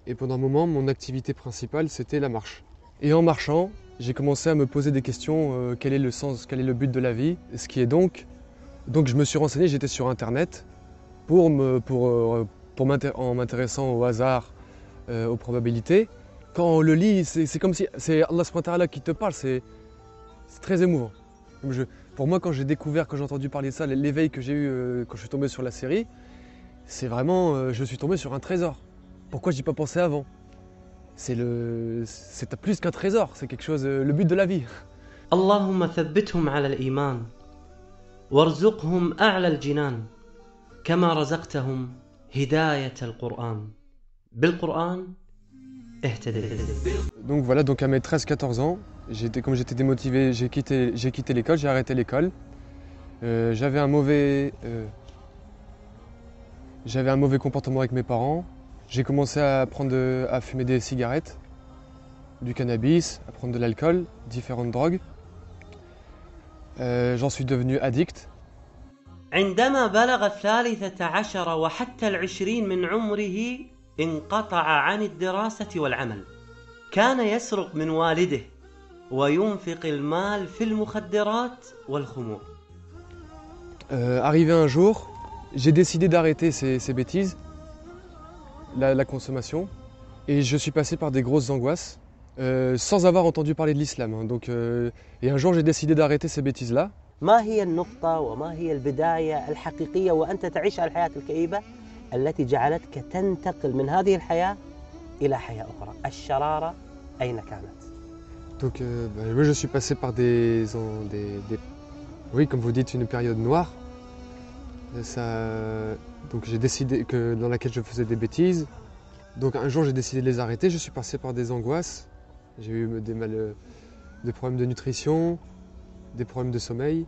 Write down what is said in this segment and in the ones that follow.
Et pendant un moment, mon activité principale, c'était la marche. Et en marchant, j'ai commencé à me poser des questions, quel est le sens, quel est le but de la vie, ce qui est donc je me suis renseigné, j'étais sur internet en m'intéressant au hasard, aux probabilités. Quand on le lit, c'est comme si c'est Allah subhanahu wa ta'ala qui te parle, c'est très émouvant. Pour moi, quand j'ai entendu parler de ça, l'éveil que j'ai eu quand je suis tombé sur la série, c'est vraiment, je suis tombé sur un trésor. Pourquoi j'y ai pas pensé avant? C'est plus qu'un trésor, c'est quelque chose, le but de la vie. اللهم ثبتهم على الإيمان وارزقهم أعلى الجنان كما رزقتهم هداية القرآن بالقرآن اهتديت. Donc voilà, donc à mes 13-14 ans, comme j'étais démotivé, j'ai quitté l'école, j'ai arrêté l'école. J'avais un mauvais comportement avec mes parents. J'ai commencé à fumer des cigarettes, du cannabis, à prendre de l'alcool, différentes drogues. J'en suis devenu addict. عندما بلغ 13 وحتى 20 من عمره انقطع عن الدراسة والعمل. كان يسرق من والده وينفق المال في المخدرات والخمور. Arrivé un jour, j'ai décidé d'arrêter ces bêtises, la consommation, et je suis passé par des grosses angoisses, sans avoir entendu parler de l'islam. Et un jour, j'ai décidé d'arrêter ces bêtises-là. ما هي النقطة وما هي البداية الحقيقية وأنت تعيش الحياة الكئيبة التي جعلتك تنتقل من هذه الحياة إلى حياة أخرى؟ الشرارة أين كانت؟ Moi, je suis passé par oui, comme vous dites, une période noire. Donc j'ai décidé dans laquelle je faisais des bêtises. Donc un jour, j'ai décidé de les arrêter. Je suis passé par des angoisses. J'ai eu des problèmes de nutrition, des problèmes de sommeil.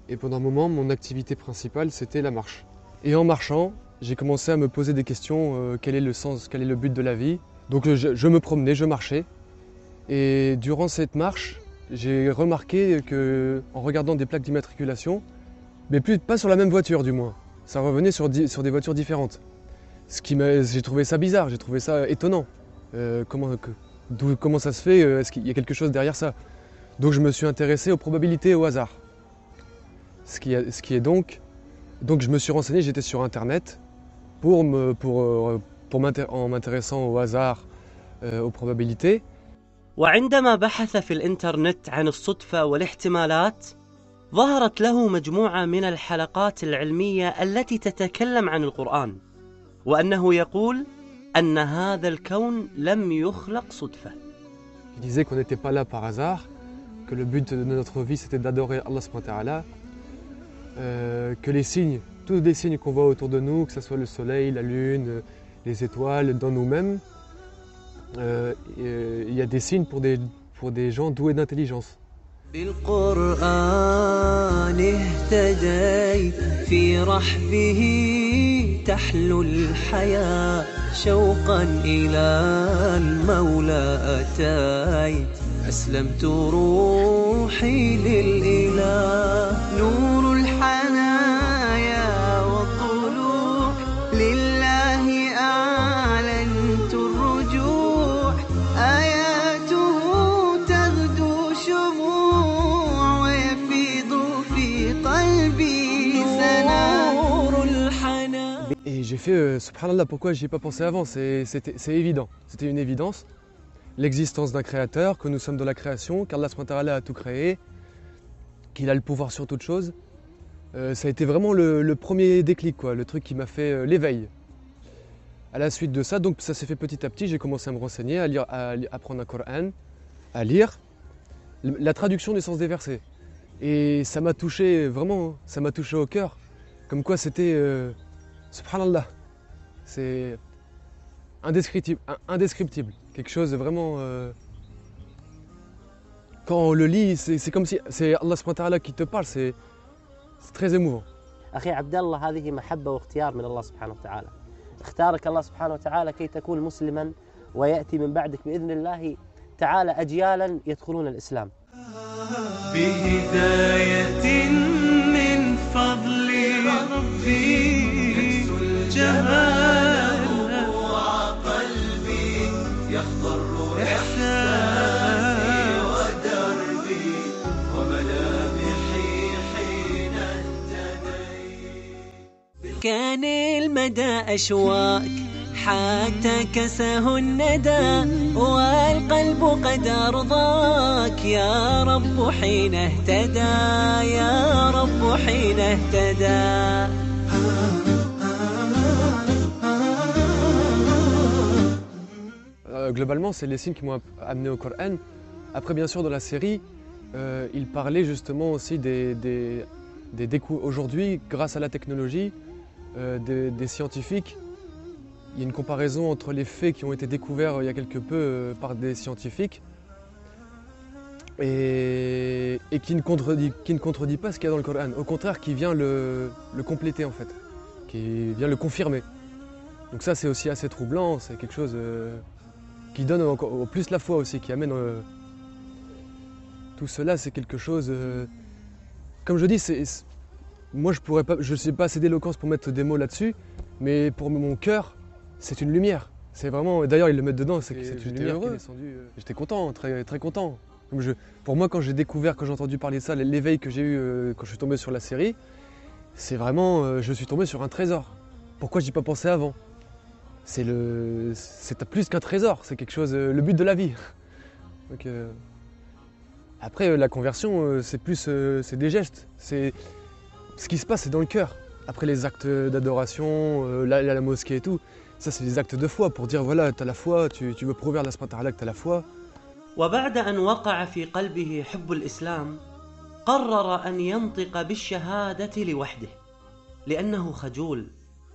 Et pendant un moment, mon activité principale, c'était la marche. Et en marchant, j'ai commencé à me poser des questions, quel est le sens, quel est le but de la vie. Donc je me promenais, je marchais. Et durant cette marche, j'ai remarqué qu'en regardant des plaques d'immatriculation, mais pas sur la même voiture du moins, ça revenait sur des voitures différentes. J'ai trouvé ça bizarre, j'ai trouvé ça étonnant. Comment ça se fait, est-ce qu'il y a quelque chose derrière ça? Donc je me suis intéressé aux probabilités et au hasard. Donc je me suis renseigné, j'étais sur internet en m'intéressant au hasard, aux probabilités. وعندما بحث في الإنترنت عن الصدفة والاحتمالات ظهرت له مجموعة من الحلقات العلمية التي تتكلم عن القرآن وأنه يقول أن هذا الكون لم يخلق صدفة. Il disait qu'on n'était pas là par hasard, que le but de notre vie c'était d'adorer Allah subhanahu wa ta'ala, que tous les signes qu'on voit autour de nous, que ce soit le soleil, la lune, les étoiles, dans nous-mêmes, il y a des signes pour des gens doués d'intelligence. بالقرآن اهتديت في رحبه تحلو الحياة شوقا إلى المولى أتيت أسلمت روحي للإله نور الحنايا والطلوع لله أعلنت الرجوع آياته تغدو شموع ويفيض في قلبي نور الحنايا. Et j'ai fait, subhanallah, pourquoi j'y ai pas pensé avant? C'est évident, c'était une évidence. L'existence d'un créateur, que nous sommes de la création, qu'Allah subhanahu wa ta'ala a tout créé, qu'il a le pouvoir sur toute chose. Ça a été vraiment le premier déclic, quoi, le truc qui m'a fait l'éveil. À la suite de ça, donc ça s'est fait petit à petit, j'ai commencé à me renseigner, à lire, à apprendre un Coran, à lire la traduction du sens des versets. Et ça m'a touché, vraiment, ça m'a touché au cœur. Comme quoi c'était, subhanallah, c'est indescriptible. Quelque chose de vraiment... quand on le lit, c'est comme si c'est Allah subhanahu wa ta'ala qui te parle, c'est très émouvant. أخي عبد الله هذه محبة واختيار من الله سبحانه وتعالى. اختارك الله سبحانه وتعالى كي تكون مسلما ويأتي من بعدك بإذن الله تعالى أجيالا يدخلون الإسلام. بهداية من فضل ربي الجمال وعقل مدى أشواك حتى كسه الندى والقلب قد أرضاك يا رب حين اهتدى يا رب حين اهتدى. Globalement, c'est les signes qui m'ont amené au Coran. Après, bien sûr, dans la série, il parlait justement aussi des aujourd'hui, grâce à la technologie, des scientifiques. Il y a une comparaison entre les faits qui ont été découverts il y a quelque peu par des scientifiques et qui ne contredit pas ce qu'il y a dans le Coran. Au contraire, qui vient le compléter en fait, qui vient le confirmer. Donc ça, c'est aussi assez troublant, c'est quelque chose qui donne encore plus la foi aussi, qui amène tout cela, c'est quelque chose... comme je dis, moi je ne suis pas assez d'éloquence pour mettre des mots là-dessus, mais pour mon cœur, c'est une lumière. C'est vraiment, d'ailleurs ils le mettent dedans, c'est une lumière qui est descendue. J'étais content, très, très content. Pour moi, quand j'ai entendu parler de ça, l'éveil que j'ai eu quand je suis tombé sur la série, c'est vraiment, je suis tombé sur un trésor. Pourquoi j'y ai pas pensé avant? C'est plus qu'un trésor, c'est quelque chose, le but de la vie. Donc, après, la conversion, c'est des gestes. Ce qui se passe, c'est dans le cœur. Après les actes d'adoration, la mosquée et tout, ça c'est des actes de foi pour dire voilà, tu as la foi, tu veux prouver à Allah subhanahu wa ta'ala que tu as la foi. وبعد أن وقع في قلبه حب الإسلام قرر أن ينطق بالشهادة لوحده لأنه خجول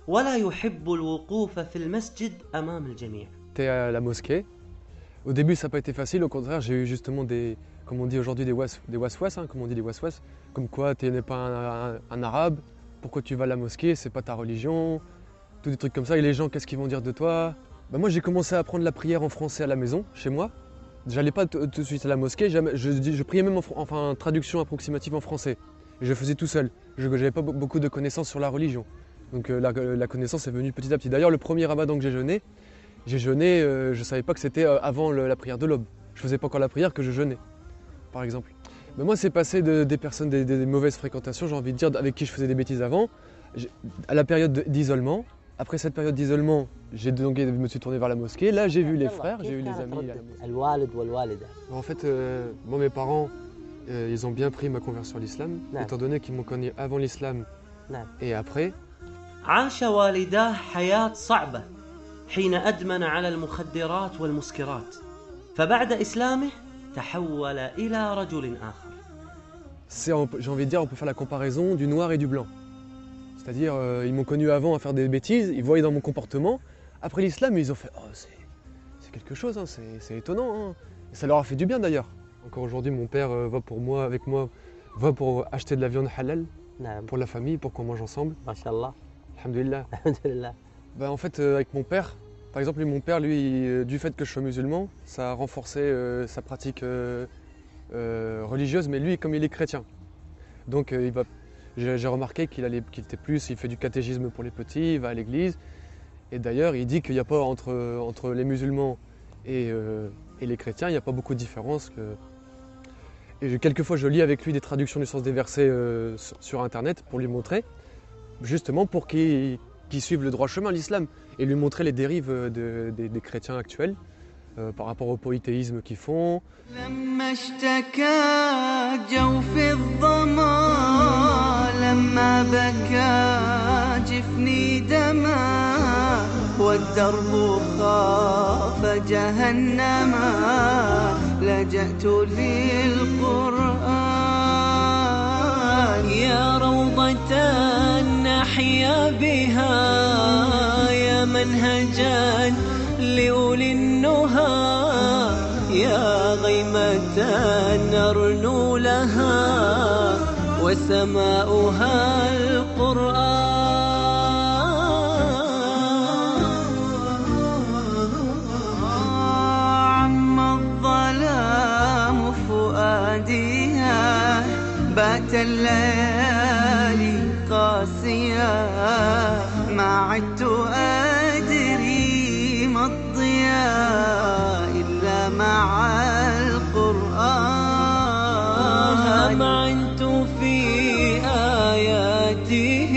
ولا يحب الوقوف في المسجد أمام الجميع. T'es à la mosquée. Au début, ça n'a pas été facile. Au contraire, j'ai eu justement comme on dit aujourd'hui, des waswas, hein, comme on dit des waswas, comme quoi tu n'es pas un arabe, pourquoi tu vas à la mosquée, c'est pas ta religion, tous des trucs comme ça. Et les gens, qu'est-ce qu'ils vont dire de toi? Moi, j'ai commencé à apprendre la prière en français à la maison, chez moi. J'allais pas tout de suite à la mosquée, je priais même en traduction approximative en français. Je faisais tout seul. Je n'avais pas beaucoup de connaissances sur la religion. Donc la connaissance est venue petit à petit. D'ailleurs, le premier ramadan que j'ai jeûné, je ne savais pas que c'était avant la prière de l'aube. Je ne faisais pas encore la prière que je jeûnais, par exemple. Mais moi, c'est passé des personnes, des mauvaises fréquentations, j'ai envie de dire, avec qui je faisais des bêtises avant, à la période d'isolement. Après cette période d'isolement, je me suis tourné vers la mosquée. Là, j'ai vu les frères, j'ai vu les amis. En fait, moi, mes parents, ils ont bien pris ma conversion à l'islam, étant donné qu'ils m'ont connu avant l'islam et après. عاش والداه حياة صعبة حين أدمن على المخدرات والمسكرات فبعد إسلامه تحول إلى رجل آخر. J'ai envie de dire, on peut faire la comparaison du noir et du blanc. C'est-à-dire, ils m'ont connu avant à faire des bêtises, ils voyaient dans mon comportement. Après l'islam, ils ont fait « Oh, c'est quelque chose, hein, c'est étonnant. Hein. » Et ça leur a fait du bien d'ailleurs. Encore aujourd'hui, mon père va pour acheter de la viande halal pour la famille, pour qu'on mange ensemble. Masha'Allah. Alhamdulillah. Alhamdulillah. En fait, avec mon père, par exemple, mon père, lui, du fait que je sois musulman, ça a renforcé sa pratique religieuse, mais lui, comme il est chrétien. Donc, j'ai remarqué il fait du catéchisme pour les petits, il va à l'église. Et d'ailleurs, il dit qu'il n'y a pas entre les musulmans et les chrétiens, il n'y a pas beaucoup de différence. Et quelquefois, je lis avec lui des traductions du sens des versets sur Internet pour lui montrer, justement pour qu'il suive le droit chemin, l'islam, et lui montrer les dérives des chrétiens actuels par rapport au polythéisme qu'ils font. والدرب خاف جهنم لجأت للقرآن يا روضة نحيا بها يا منهجا لأولي النهى يا غيمة نرنو لها وسماؤها القرآن بات الليالي قاسية ما عدت أدري ما الضياء إلا مع القرآن همعنت في آياته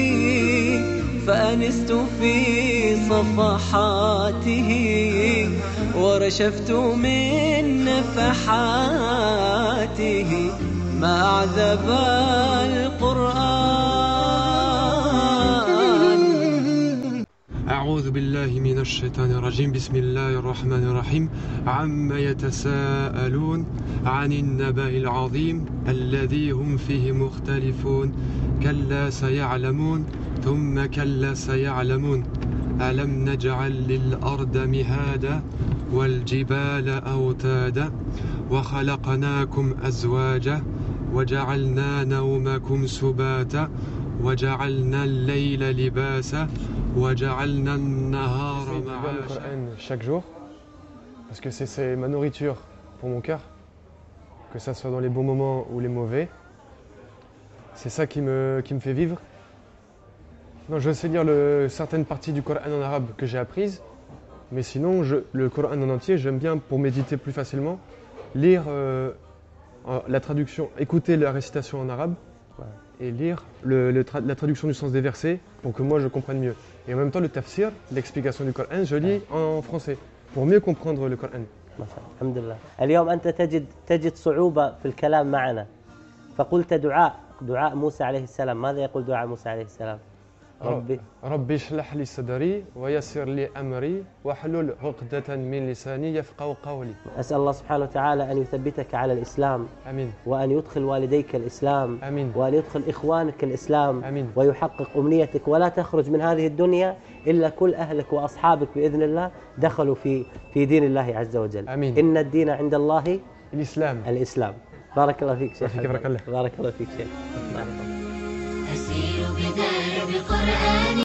فأنست في صفحاته ورشفت من نفحاته ما أعذب القرآن. أعوذ بالله من الشيطان الرجيم. بسم الله الرحمن الرحيم. عما يتساءلون عن النبأ العظيم الذي هم فيه مختلفون كلا سيعلمون ثم كلا سيعلمون ألم نجعل للأرض مهادا والجبال أوتادا وخلقناكم أزواجا وجعلنا نومكم سباتا وجعلنا الليل لباسا وجعلنا النهار معاشا. Chaque jour, parce que c'est ma nourriture pour mon cœur, que ça soit dans les bons moments ou les mauvais. C'est ça qui me fait vivre. Non, je sais lire certaines parties du Coran en arabe que j'ai apprises, mais sinon le Coran en entier, j'aime bien pour méditer plus facilement, lire la traduction, écouter la récitation en arabe et lire la traduction du sens des versets pour que moi je comprenne mieux. Et en même temps le tafsir, l'explication du Coran, je lis en français pour mieux comprendre le Coran. الحمد لله. اليوم أنت تجد صعوبة في الكلام معنا، فقلت دعاء موسى عليه السلام. ماذا يقول دعاء موسى عليه السلام؟ ربي اشرح لي صدري ويسر لي أمري واحلل عقدة من لساني يفقهوا قولي. أسأل الله سبحانه وتعالى أن يثبتك على الإسلام. آمين. وأن يدخل والديك الإسلام. آمين. وأن يدخل إخوانك الإسلام. آمين. ويحقق أمنيتك ولا تخرج من هذه الدنيا إلا كل أهلك وأصحابك بإذن الله دخلوا في دين الله عز وجل. آمين. إن الدين عند الله الإسلام. بارك الله فيك شيخ. بارك الله فيك شيخ. أسير بدرب قرآني